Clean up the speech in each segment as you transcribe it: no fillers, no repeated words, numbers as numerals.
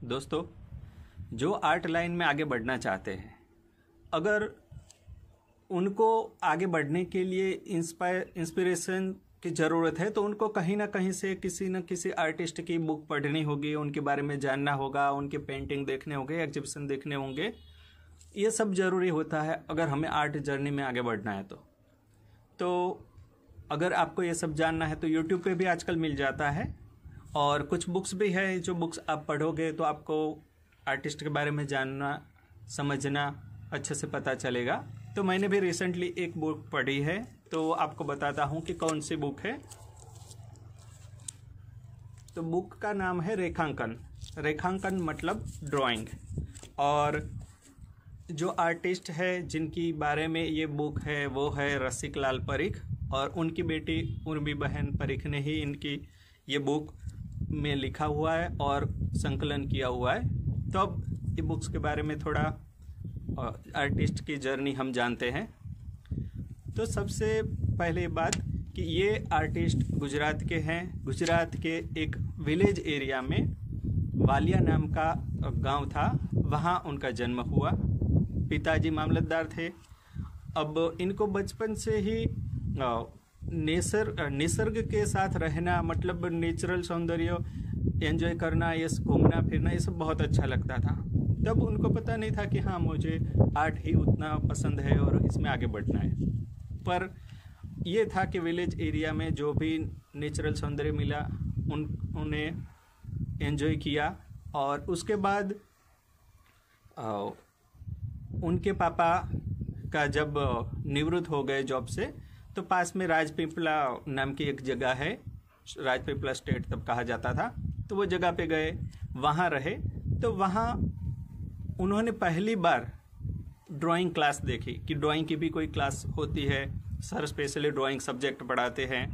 दोस्तों, जो art line में आगे बढ़ना चाहते हैं, अगर उनको आगे बढ़ने के लिए इंस्पिरेशन की ज़रूरत है तो उनको कहीं ना कहीं से किसी न किसी आर्टिस्ट की बुक पढ़नी होगी, उनके बारे में जानना होगा, उनके पेंटिंग देखने होंगे, एग्जीबिशन देखने होंगे। ये सब ज़रूरी होता है अगर हमें आर्ट जर्नी में आगे बढ़ना है तो अगर आपको ये सब जानना है तो यूट्यूब पे भी आजकल मिल जाता है, और कुछ बुक्स भी है जो बुक्स आप पढ़ोगे तो आपको आर्टिस्ट के बारे में जानना समझना अच्छे से पता चलेगा। तो मैंने भी रिसेंटली एक बुक पढ़ी है, तो आपको बताता हूँ कि कौन सी बुक है। तो बुक का नाम है रेखांकन। रेखांकन मतलब ड्राइंग। और जो आर्टिस्ट है जिनकी बारे में ये बुक है वो है रसिक लाल परीख, और उनकी बेटी उर्मी बहन परीख ने ही इनकी ये बुक में लिखा हुआ है और संकलन किया हुआ है। तो अब ये बुक्स के बारे में थोड़ा आर्टिस्ट की जर्नी हम जानते हैं। तो सबसे पहले बात कि ये आर्टिस्ट गुजरात के हैं। गुजरात के एक विलेज एरिया में वालिया नाम का गांव था, वहाँ उनका जन्म हुआ। पिताजी मामलतदार थे। अब इनको बचपन से ही निसर्ग के साथ रहना, मतलब नेचुरल सौंदर्य एंजॉय करना, ये घूमना फिरना, ये सब बहुत अच्छा लगता था। तब उनको पता नहीं था कि हाँ मुझे आर्ट ही उतना पसंद है और इसमें आगे बढ़ना है। पर ये था कि विलेज एरिया में जो भी नेचुरल सौंदर्य मिला उन्हें एंजॉय किया। और उसके बाद उनके पापा का जब निवृत्त हो गए जॉब से, तो पास में राजपीपला नाम की एक जगह है, राजपीपला स्टेट तब कहा जाता था, तो वो जगह पे गए, वहाँ रहे। तो वहाँ उन्होंने पहली बार ड्राइंग क्लास देखी कि ड्राइंग की भी कोई क्लास होती है, सर स्पेशली ड्राइंग सब्जेक्ट पढ़ाते हैं।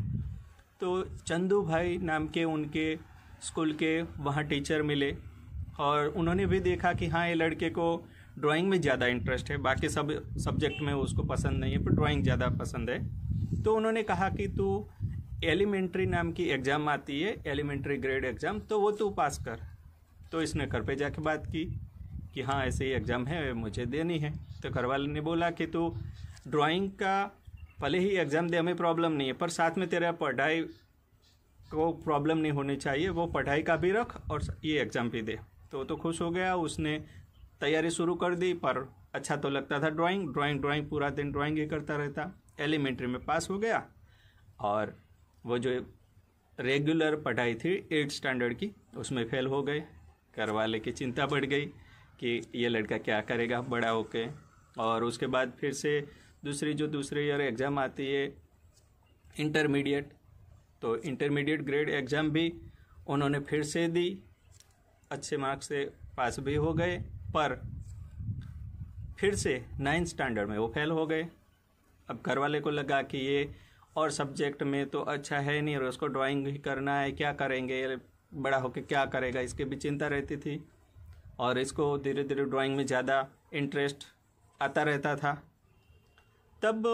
तो चंदू भाई नाम के उनके स्कूल के वहाँ टीचर मिले, और उन्होंने भी देखा कि हाँ ये लड़के को ड्राइंग में ज़्यादा इंटरेस्ट है, बाकी सब सब्जेक्ट में उसको पसंद नहीं है, पर ड्राइंग ज़्यादा पसंद है। तो उन्होंने कहा कि तू एलिमेंट्री नाम की एग्ज़ाम आती है, एलिमेंट्री ग्रेड एग्ज़ाम, तो वो तू पास कर। तो इसने घर पे जाके बात की कि हाँ ऐसे ही एग्ज़ाम है, मुझे देनी है। तो घर वाले ने बोला कि तू ड्राइंग का भले ही एग्ज़ाम दे, हमें प्रॉब्लम नहीं है, पर साथ में तेरा पढ़ाई को प्रॉब्लम नहीं होनी चाहिए, वो पढ़ाई का भी रख और ये एग्ज़ाम भी दे। तो खुश हो गया, उसने तैयारी शुरू कर दी। पर अच्छा तो लगता था ड्राइंग, पूरा दिन ड्राइंग ही करता रहता। एलिमेंट्री में पास हो गया, और वो जो रेगुलर पढ़ाई थी 8th स्टैंडर्ड की, उसमें फेल हो गए। घर वाले की चिंता बढ़ गई कि ये लड़का क्या करेगा बड़ा होके। और उसके बाद फिर से दूसरे ईयर एग्ज़ाम आती है इंटरमीडिएट। तो इंटरमीडिएट ग्रेड एग्ज़ाम भी उन्होंने फिर से दी, अच्छे मार्क्स से पास भी हो गए, पर फिर से 9th स्टैंडर्ड में वो फेल हो गए। अब घर वाले को लगा कि ये और सब्जेक्ट में तो अच्छा है नहीं, और उसको ड्राइंग ही करना है, क्या करेंगे, बड़ा होके क्या करेगा, इसकी भी चिंता रहती थी। और इसको धीरे धीरे ड्राइंग में ज़्यादा इंटरेस्ट आता रहता था। तब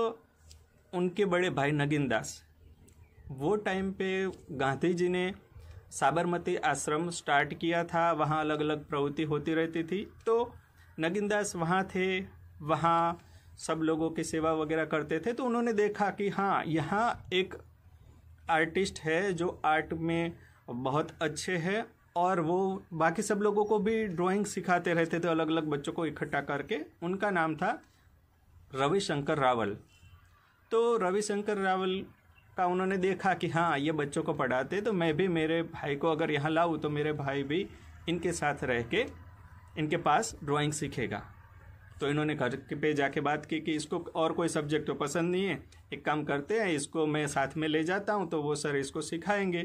उनके बड़े भाई नगीन दास, वो टाइम पे गांधी जी ने साबरमती आश्रम स्टार्ट किया था, वहाँ अलग अलग प्रवृत्ति होती रहती थी। तो नगीन दास वहाँ थे, वहाँ सब लोगों की सेवा वगैरह करते थे। तो उन्होंने देखा कि हाँ यहाँ एक आर्टिस्ट है जो आर्ट में बहुत अच्छे हैं, और वो बाकी सब लोगों को भी ड्राइंग सिखाते रहते थे, अलग अलग बच्चों को इकट्ठा करके। उनका नाम था रविशंकर रावल। तो रविशंकर रावल का उन्होंने देखा कि हाँ ये बच्चों को पढ़ाते, तो मैं भी मेरे भाई को अगर यहाँ लाऊँ तो मेरे भाई भी इनके साथ रह के इनके पास ड्राइंग सीखेगा। तो इन्होंने घर पे जाके बात की कि इसको और कोई सब्जेक्ट तो पसंद नहीं है, एक काम करते हैं, इसको मैं साथ में ले जाता हूँ, तो वो सर इसको सिखाएंगे।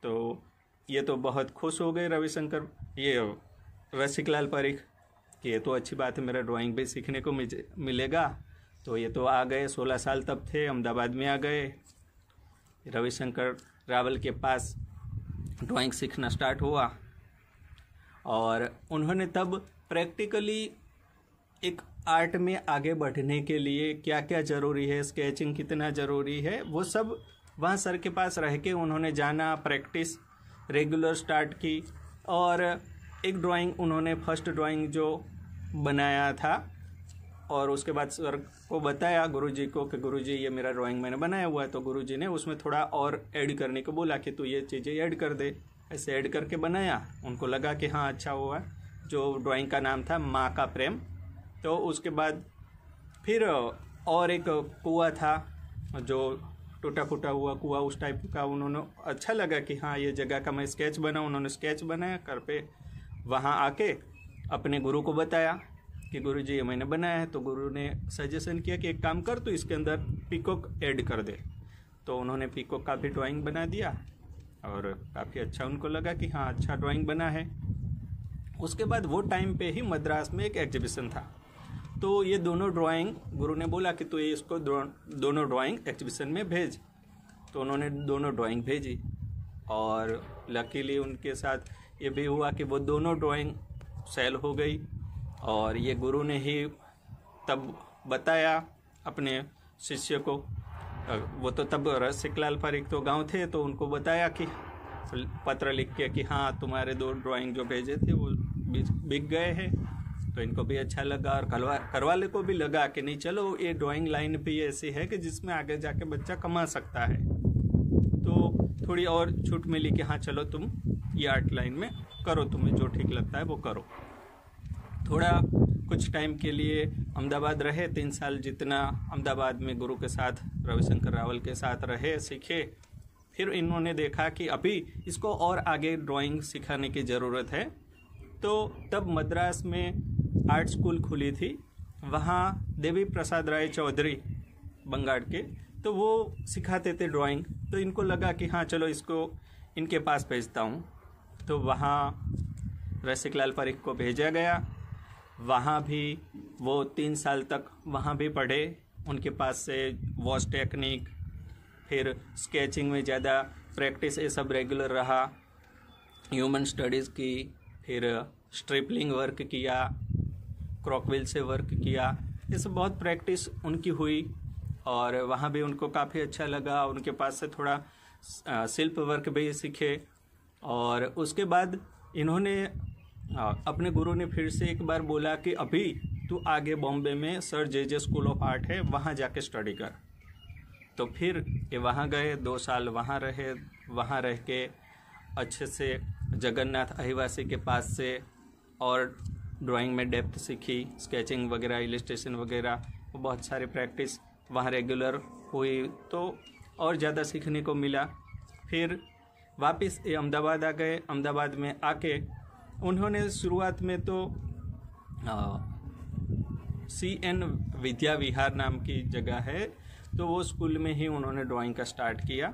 तो ये तो बहुत खुश हो गए रविशंकर, ये रसिक लाल परीख, कि ये तो अच्छी बात है, मेरा ड्राइंग भी सीखने को मिलेगा। तो ये तो आ गए, 16 साल तब थे, अहमदाबाद में आ गए, रविशंकर रावल के पास ड्राइंग सीखना स्टार्ट हुआ। और उन्होंने तब प्रैक्टिकली एक आर्ट में आगे बढ़ने के लिए क्या क्या ज़रूरी है, स्केचिंग कितना ज़रूरी है, वो सब वहाँ सर के पास रह के उन्होंने जाना, प्रैक्टिस रेगुलर स्टार्ट की। और एक ड्राइंग उन्होंने फर्स्ट ड्राइंग जो बनाया था और उसके बाद सर को बताया गुरुजी को कि गुरुजी ये मेरा ड्राइंग मैंने बनाया हुआ है। तो गुरुजी ने उसमें थोड़ा और ऐड करने को बोला कि तू ये चीज़ें ऐड कर दे। ऐसे ऐड करके बनाया, उनको लगा कि हाँ अच्छा हुआ। जो ड्राइंग का नाम था माँ का प्रेम। तो उसके बाद फिर और एक कुआं था जो टूटा फूटा हुआ कुआं, उस टाइप का उन्होंने अच्छा लगा कि हाँ ये जगह का मैं स्केच बनाऊँ। उन्होंने स्केच बनाया कर पे वहाँ आके अपने गुरु को बताया कि गुरुजी ये मैंने बनाया है। तो गुरु ने सजेशन किया कि एक काम कर, तो इसके अंदर पीकॉक ऐड कर दे। तो उन्होंने पीकॉक का भी ड्राइंग बना दिया और काफ़ी अच्छा उनको लगा कि हाँ अच्छा ड्राइंग बना है। उसके बाद वो टाइम पे ही मद्रास में एक एग्जीबिशन था। तो ये दोनों ड्राइंग गुरु ने बोला कि तू ये इसको दोनों ड्राइंग एग्जीबिशन में भेज। तो उन्होंने दोनों ड्राइंग भेजी और लकीली उनके साथ ये भी हुआ कि वो दोनों ड्राइंग सेल हो गई। और ये गुरु ने ही तब बताया अपने शिष्य को, वो तो तब रसिकलाल पारीख तो गांव थे, तो उनको बताया कि पत्र लिख के कि हाँ तुम्हारे दो ड्राइंग जो भेजे थे वो बिक गए हैं। तो इनको भी अच्छा लगा और करवाले को भी लगा कि नहीं चलो ये ड्राइंग लाइन भी ऐसी है कि जिसमें आगे जाके बच्चा कमा सकता है। तो थोड़ी और छूट मिली कि हाँ चलो तुम ये आर्ट लाइन में करो, तुम्हें जो ठीक लगता है वो करो। थोड़ा कुछ टाइम के लिए अहमदाबाद रहे, 3 साल जितना अहमदाबाद में गुरु के साथ रविशंकर रावल के साथ रहे, सीखे। फिर इन्होंने देखा कि अभी इसको और आगे ड्राइंग सिखाने की ज़रूरत है। तो तब मद्रास में आर्ट स्कूल खुली थी, वहाँ देवी प्रसाद राय चौधरी बंगाल के, तो वो सिखाते थे ड्राइंग। तो इनको लगा कि हाँ चलो इसको इनके पास भेजता हूँ। तो वहाँ रसिकलाल पारीख को भेजा गया। वहाँ भी वो 3 साल तक वहाँ भी पढ़े, उनके पास से वॉश टेक्निक, फिर स्केचिंग में ज़्यादा प्रैक्टिस, ये सब रेगुलर रहा। ह्यूमन स्टडीज़ की, फिर स्ट्रिपलिंग वर्क किया, क्रॉकविल से वर्क किया, ये सब बहुत प्रैक्टिस उनकी हुई। और वहाँ भी उनको काफ़ी अच्छा लगा। उनके पास से थोड़ा शिल्प वर्क भी सीखे। और उसके बाद इन्होंने अपने गुरु ने फिर से एक बार बोला कि अभी तू आगे बॉम्बे में sir J school of art है, वहाँ जाके स्टडी कर। तो फिर ये वहाँ गए, 2 साल वहाँ रहे। वहाँ रह के अच्छे से जगन्नाथ अहिवासी के पास से और ड्राइंग में डेप्थ सीखी, स्केचिंग वगैरह, इलस्ट्रेशन वगैरह, बहुत सारे प्रैक्टिस वहाँ रेगुलर हुई, तो और ज़्यादा सीखने को मिला। फिर वापस ये अहमदाबाद आ गए। अहमदाबाद में आके उन्होंने शुरुआत में तो CN विद्या विहार नाम की जगह है, तो वो स्कूल में ही उन्होंने ड्राइंग का स्टार्ट किया।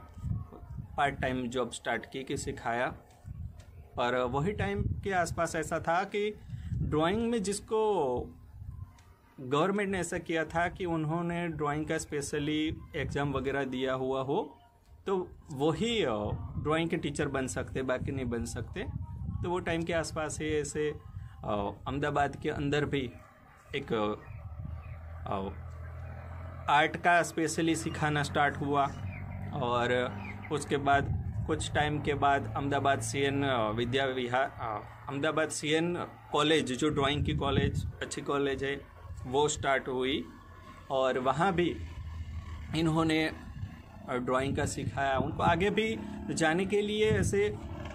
पार्ट टाइम जॉब स्टार्ट की कि सिखाया। और वही टाइम के आसपास ऐसा था कि ड्राइंग में जिसको गवर्नमेंट ने ऐसा किया था कि उन्होंने ड्राइंग का स्पेशली एग्ज़ाम वगैरह दिया हुआ हो, तो वही ड्राइंग के टीचर बन सकते, बाकी नहीं बन सकते। तो वो टाइम के आसपास ही ऐसे अहमदाबाद के अंदर भी एक आर्ट का स्पेशली सिखाना स्टार्ट हुआ। और उसके बाद कुछ टाइम के बाद Ahmedabad CN Vidya Vihar, Ahmedabad CN college, जो ड्राइंग की कॉलेज, अच्छी कॉलेज है, वो स्टार्ट हुई। और वहाँ भी इन्होंने ड्राइंग का सिखाया। उनको आगे भी जाने के लिए ऐसे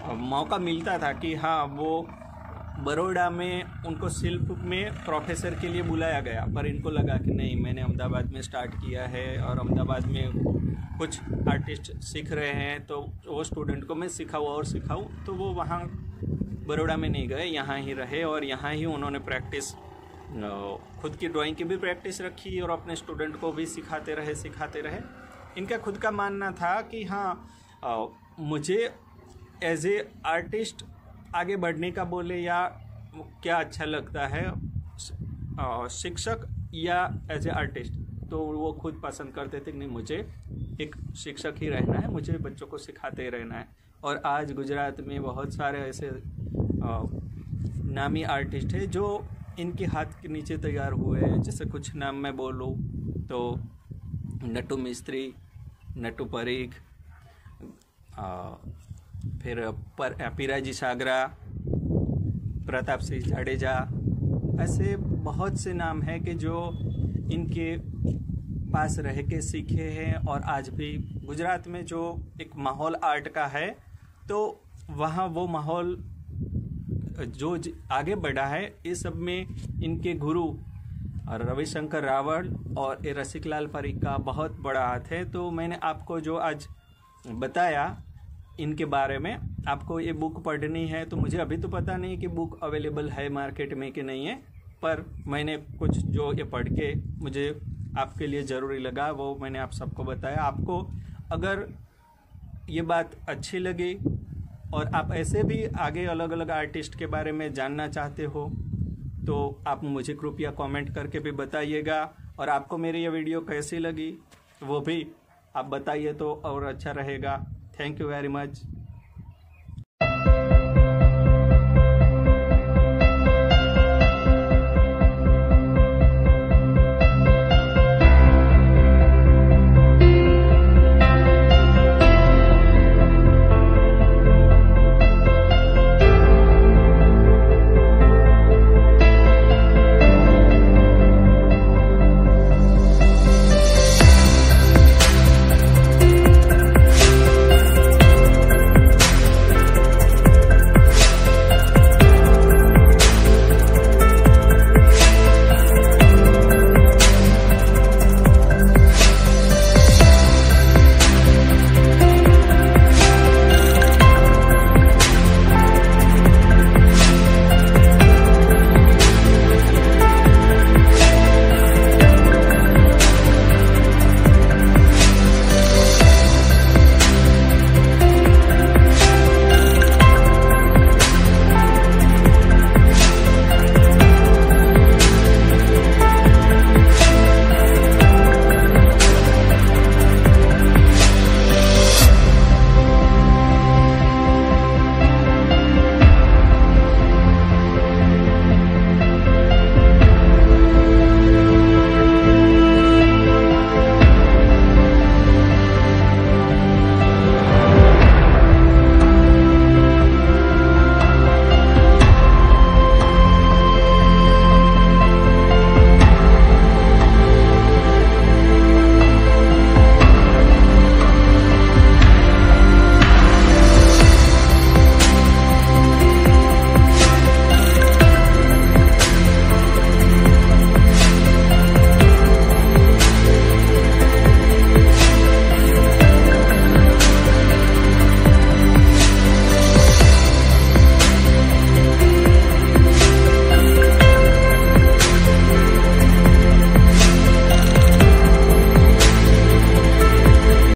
मौका मिलता था कि हाँ वो बड़ौदा में उनको शिल्प में प्रोफेसर के लिए बुलाया गया, पर इनको लगा कि नहीं, मैंने अहमदाबाद में स्टार्ट किया है और अहमदाबाद में कुछ आर्टिस्ट सीख रहे हैं, तो वो स्टूडेंट को मैं सिखाऊँ और सिखाऊँ। तो वो वहाँ बड़ौदा में नहीं गए, यहाँ ही रहे और यहाँ ही उन्होंने प्रैक्टिस, खुद की ड्राइंग की भी प्रैक्टिस रखी और अपने स्टूडेंट को भी सिखाते रहे। इनका खुद का मानना था कि हाँ मुझे एज ए आर्टिस्ट आगे बढ़ने का बोले या क्या अच्छा लगता है, शिक्षक या एज ए आर्टिस्ट, तो वो खुद पसंद करते थे कि नहीं, मुझे एक शिक्षक ही रहना है, मुझे बच्चों को सिखाते ही रहना है। और आज गुजरात में बहुत सारे ऐसे नामी आर्टिस्ट हैं जो इनके हाथ के नीचे तैयार हुए हैं। जैसे कुछ नाम मैं बोलूँ तो नटू मिस्त्री, नटू परीख, फिर पीराजी सागरा, प्रताप सिंह जाडेजा, ऐसे बहुत से नाम हैं कि जो इनके पास रह के सीखे हैं। और आज भी गुजरात में जो एक माहौल आर्ट का है, तो वहाँ वो माहौल जो आगे बढ़ा है, इस सब में इनके गुरु और रविशंकर रावल और ए रसिकलाल परिख का बहुत बड़ा हाथ है। तो मैंने आपको जो आज बताया इनके बारे में, आपको ये बुक पढ़नी है। तो मुझे अभी तो पता नहीं कि बुक अवेलेबल है मार्केट में कि नहीं है, पर मैंने कुछ जो ये पढ़ के मुझे आपके लिए ज़रूरी लगा वो मैंने आप सबको बताया। आपको अगर ये बात अच्छी लगी और आप ऐसे भी आगे अलग अलग आर्टिस्ट के बारे में जानना चाहते हो, तो आप मुझे कृपया कमेंट करके भी बताइएगा। और आपको मेरी ये वीडियो कैसी लगी वो भी आप बताइए तो और अच्छा रहेगा। Thank you very much.